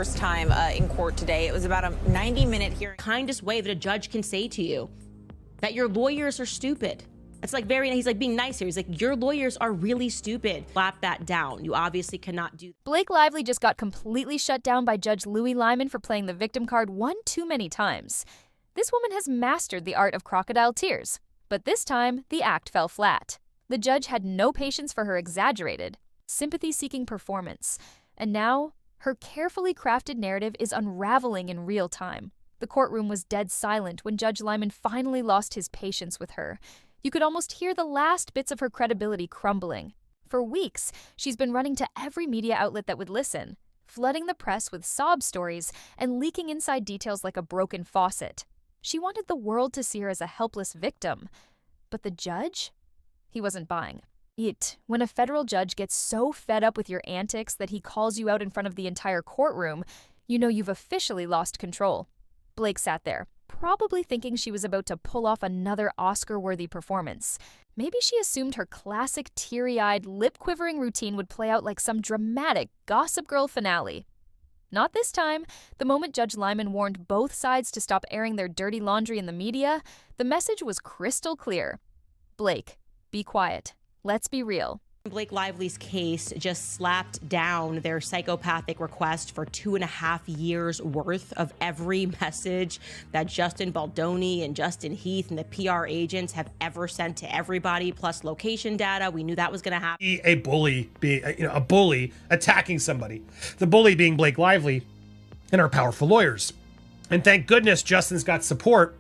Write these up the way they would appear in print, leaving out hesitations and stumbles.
First time in court today. It was about a 90-minute hearing. Kindest way that a judge can say to you that your lawyers are stupid. It's like he's like being nice here. He's like, your lawyers are really stupid. Slap that down. You obviously cannot do. Blake Lively just got completely shut down by Judge Louis Lyman for playing the victim card one too many times. This woman has mastered the art of crocodile tears, but this time the act fell flat. The judge had no patience for her exaggerated, sympathy-seeking performance, and now her carefully crafted narrative is unraveling in real time. The courtroom was dead silent when Judge Lyman finally lost his patience with her. You could almost hear the last bits of her credibility crumbling. For weeks, she's been running to every media outlet that would listen, flooding the press with sob stories and leaking inside details like a broken faucet. She wanted the world to see her as a helpless victim. But the judge? He wasn't buying. When a federal judge gets so fed up with your antics that he calls you out in front of the entire courtroom, you know you've officially lost control. Blake sat there, probably thinking she was about to pull off another Oscar-worthy performance. Maybe she assumed her classic teary-eyed, lip-quivering routine would play out like some dramatic Gossip Girl finale. Not this time. The moment Judge Lyman warned both sides to stop airing their dirty laundry in the media, the message was crystal clear. Blake, be quiet. Let's be real. Blake Lively's case just slapped down their psychopathic request for 2.5 years worth of every message that Justin Baldoni and Justin Heath and the PR agents have ever sent to everybody, plus location data. We knew that was going to happen. A bully, a bully attacking somebody. The bully being Blake Lively and our powerful lawyers. And thank goodness Justin's got support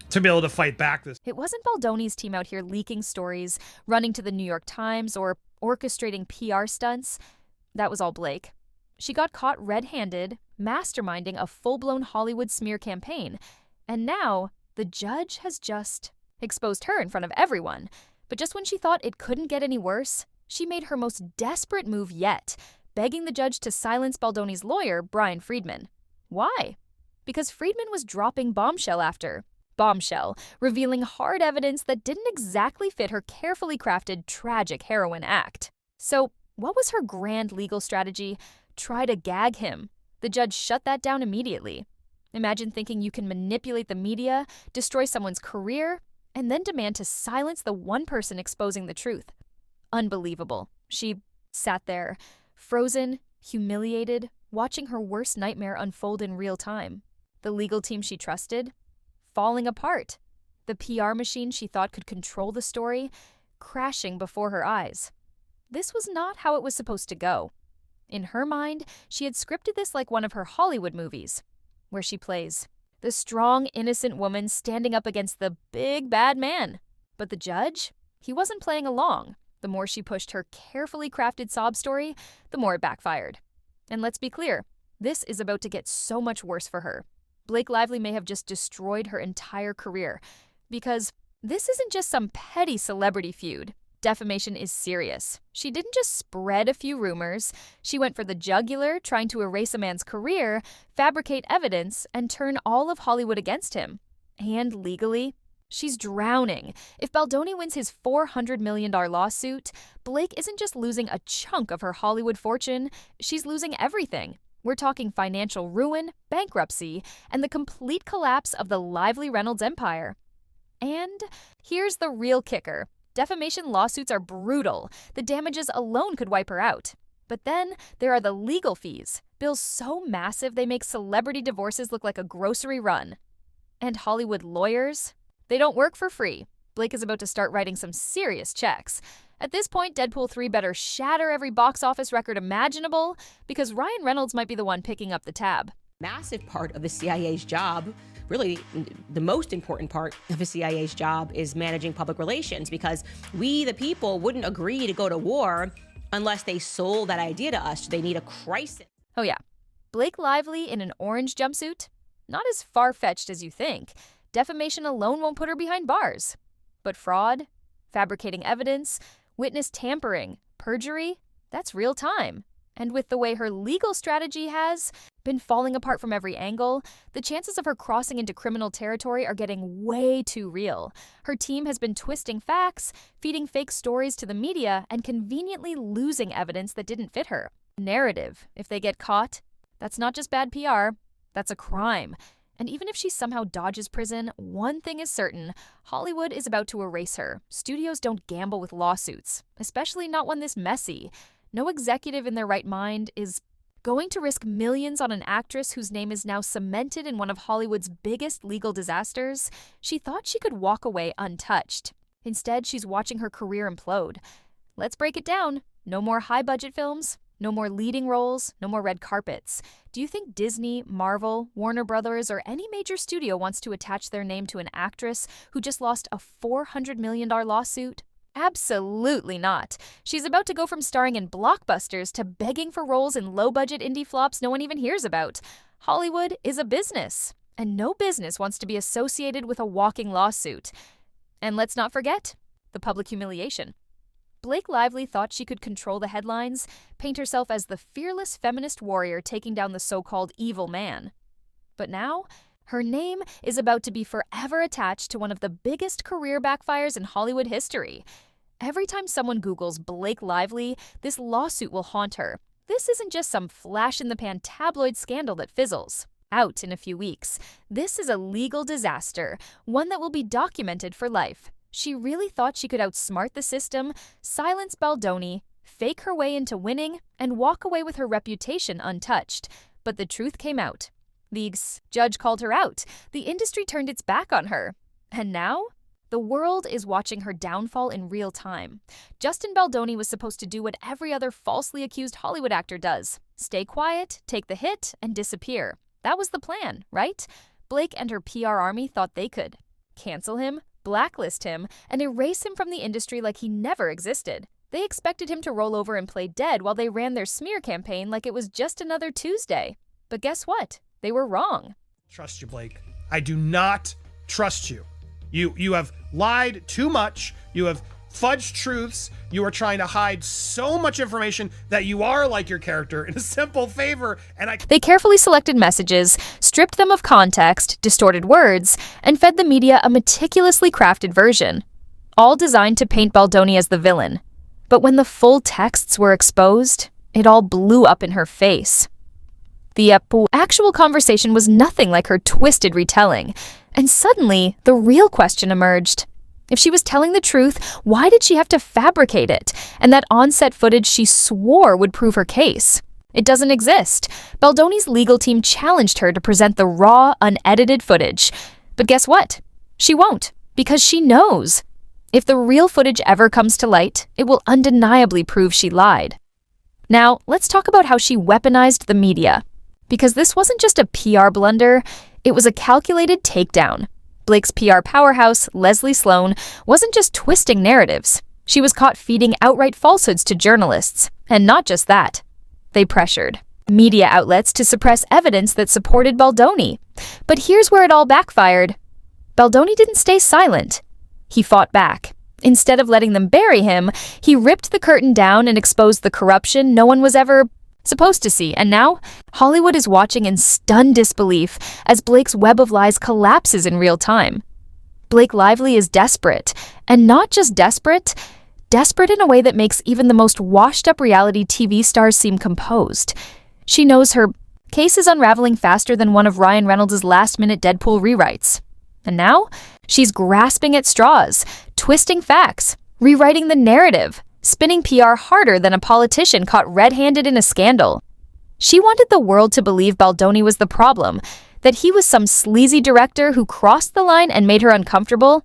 to be able to fight back this. It wasn't Baldoni's team out here leaking stories, running to the New York Times, or orchestrating PR stunts. That was all Blake. She got caught red-handed, masterminding a full-blown Hollywood smear campaign. And now, the judge has just exposed her in front of everyone. But just when she thought it couldn't get any worse, she made her most desperate move yet, begging the judge to silence Baldoni's lawyer, Brian Friedman. Why? Because Friedman was dropping bombshell after bombshell, revealing hard evidence that didn't exactly fit her carefully crafted, tragic heroine act. So, what was her grand legal strategy? Try to gag him. The judge shut that down immediately. Imagine thinking you can manipulate the media, destroy someone's career, and then demand to silence the one person exposing the truth. Unbelievable. She sat there, frozen, humiliated, watching her worst nightmare unfold in real time. The legal team she trusted falling apart. The PR machine she thought could control the story, crashing before her eyes. This was not how it was supposed to go. In her mind, she had scripted this like one of her Hollywood movies, where she plays the strong, innocent woman standing up against the big, bad man. But the judge? He wasn't playing along. The more she pushed her carefully crafted sob story, the more it backfired. And let's be clear, this is about to get so much worse for her. Blake Lively may have just destroyed her entire career, because this isn't just some petty celebrity feud. Defamation is serious. She didn't just spread a few rumors. She went for the jugular, trying to erase a man's career, fabricate evidence, and turn all of Hollywood against him. And legally, she's drowning. If Baldoni wins his $400 million lawsuit, Blake isn't just losing a chunk of her Hollywood fortune, she's losing everything. We're talking financial ruin, bankruptcy, and the complete collapse of the Lively Reynolds empire. And here's the real kicker. Defamation lawsuits are brutal. The damages alone could wipe her out. But then there are the legal fees, bills so massive they make celebrity divorces look like a grocery run. And Hollywood lawyers? They don't work for free. Blake is about to start writing some serious checks. At this point, Deadpool 3 better shatter every box office record imaginable, because Ryan Reynolds might be the one picking up the tab. Massive part of the CIA's job, really the most important part of the CIA's job, is managing public relations, because we, the people, wouldn't agree to go to war unless they sold that idea to us. They need a crisis. Oh yeah, Blake Lively in an orange jumpsuit? Not as far-fetched as you think. Defamation alone won't put her behind bars. But fraud, fabricating evidence, witness tampering, perjury, that's real time. And with the way her legal strategy has been falling apart from every angle, the chances of her crossing into criminal territory are getting way too real. Her team has been twisting facts, feeding fake stories to the media, and conveniently losing evidence that didn't fit her. Narrative, if they get caught, That's not just bad PR, that's a crime. And even if she somehow dodges prison, one thing is certain: Hollywood is about to erase her. Studios don't gamble with lawsuits, especially not one this messy. No executive in their right mind is going to risk millions on an actress whose name is now cemented in one of Hollywood's biggest legal disasters. She thought she could walk away untouched. Instead, she's watching her career implode. Let's break it down. No more high-budget films, no more leading roles, no more red carpets. Do you think Disney, Marvel, Warner Brothers, or any major studio wants to attach their name to an actress who just lost a $400 million lawsuit? Absolutely not. She's about to go from starring in blockbusters to begging for roles in low-budget indie flops no one even hears about. Hollywood is a business, and no business wants to be associated with a walking lawsuit. And let's not forget the public humiliation. Blake Lively thought she could control the headlines, paint herself as the fearless feminist warrior taking down the so-called evil man. But now, her name is about to be forever attached to one of the biggest career backfires in Hollywood history. Every time someone Googles Blake Lively, this lawsuit will haunt her. This isn't just some flash-in-the-pan tabloid scandal that fizzles out in a few weeks. This is a legal disaster, one that will be documented for life. She really thought she could outsmart the system, silence Baldoni, fake her way into winning, and walk away with her reputation untouched. But the truth came out. The judge called her out. The industry turned its back on her. And now, the world is watching her downfall in real time. Justin Baldoni was supposed to do what every other falsely accused Hollywood actor does: stay quiet, take the hit, and disappear. That was the plan, right? Blake and her PR army thought they could cancel him, blacklist him, and erase him from the industry like he never existed. They expected him to roll over and play dead while they ran their smear campaign like it was just another Tuesday. But guess what? They were wrong. Trust you, Blake. I do not trust you. You have lied too much. You have fudged truths. You are trying to hide so much information that you are like your character in a simple favor. And They carefully selected messages, stripped them of context, distorted words, and fed the media a meticulously crafted version, all designed to paint Baldoni as the villain. But when the full texts were exposed, it all blew up in her face. The actual conversation was nothing like her twisted retelling, and suddenly the real question emerged. If she was telling the truth, why did she have to fabricate it? And that on-set footage she swore would prove her case. It doesn't exist. Baldoni's legal team challenged her to present the raw, unedited footage. But guess what? She won't, because she knows. If the real footage ever comes to light, it will undeniably prove she lied. Now, let's talk about how she weaponized the media. Because this wasn't just a PR blunder, it was a calculated takedown. Blake's PR powerhouse, Leslie Sloan, wasn't just twisting narratives. She was caught feeding outright falsehoods to journalists. And not just that. They pressured media outlets to suppress evidence that supported Baldoni. But here's where it all backfired. Baldoni didn't stay silent. He fought back. Instead of letting them bury him, he ripped the curtain down and exposed the corruption no one was ever supposed to see. And now, Hollywood is watching in stunned disbelief as Blake's web of lies collapses in real time. Blake Lively is desperate. And not just desperate, desperate in a way that makes even the most washed-up reality TV stars seem composed. She knows her case is unraveling faster than one of Ryan Reynolds' last-minute Deadpool rewrites. And now, she's grasping at straws, twisting facts, rewriting the narrative, spinning PR harder than a politician caught red-handed in a scandal. She wanted the world to believe Baldoni was the problem, that he was some sleazy director who crossed the line and made her uncomfortable.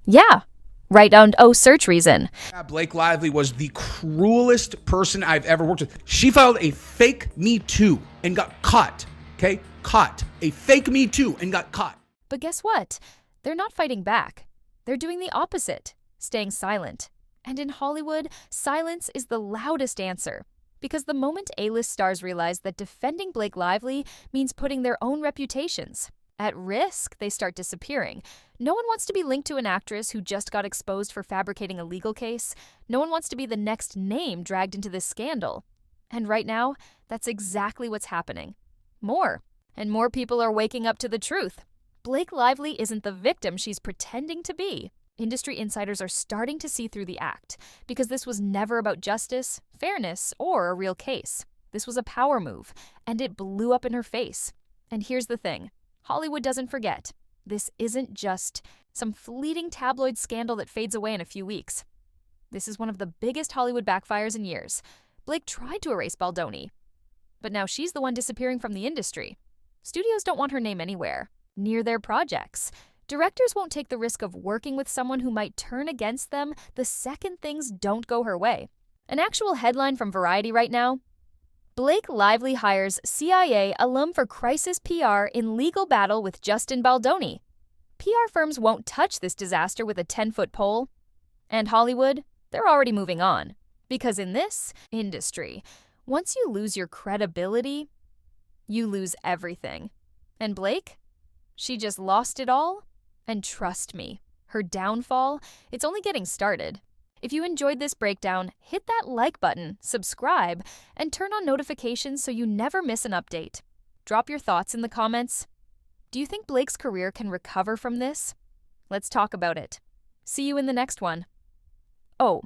Yeah, right on search reason. Blake Lively was the cruelest person I've ever worked with. She filed a fake Me Too and got caught, okay? Caught. A fake Me Too and got caught. But guess what? They're not fighting back. They're doing the opposite, staying silent. And in Hollywood, silence is the loudest answer. Because the moment A-list stars realize that defending Blake Lively means putting their own reputations at risk, they start disappearing. No one wants to be linked to an actress who just got exposed for fabricating a legal case. No one wants to be the next name dragged into this scandal. And right now, that's exactly what's happening. More and more people are waking up to the truth. Blake Lively isn't the victim she's pretending to be. Industry insiders are starting to see through the act, because this was never about justice, fairness, or a real case. This was a power move, and it blew up in her face. And here's the thing. Hollywood doesn't forget. This isn't just some fleeting tabloid scandal that fades away in a few weeks. This is one of the biggest Hollywood backfires in years. Blake tried to erase Baldoni, but now she's the one disappearing from the industry. Studios don't want her name anywhere near their projects. Directors won't take the risk of working with someone who might turn against them the second things don't go her way. An actual headline from Variety right now: Blake Lively hires CIA alum for crisis PR in legal battle with Justin Baldoni. PR firms won't touch this disaster with a 10-foot pole. And Hollywood, they're already moving on. Because in this industry, once you lose your credibility, you lose everything. And Blake? She just lost it all. And trust me, her downfall, it's only getting started. If you enjoyed this breakdown, hit that like button, subscribe, and turn on notifications so you never miss an update. Drop your thoughts in the comments. Do you think Blake's career can recover from this? Let's talk about it. See you in the next one. Oh,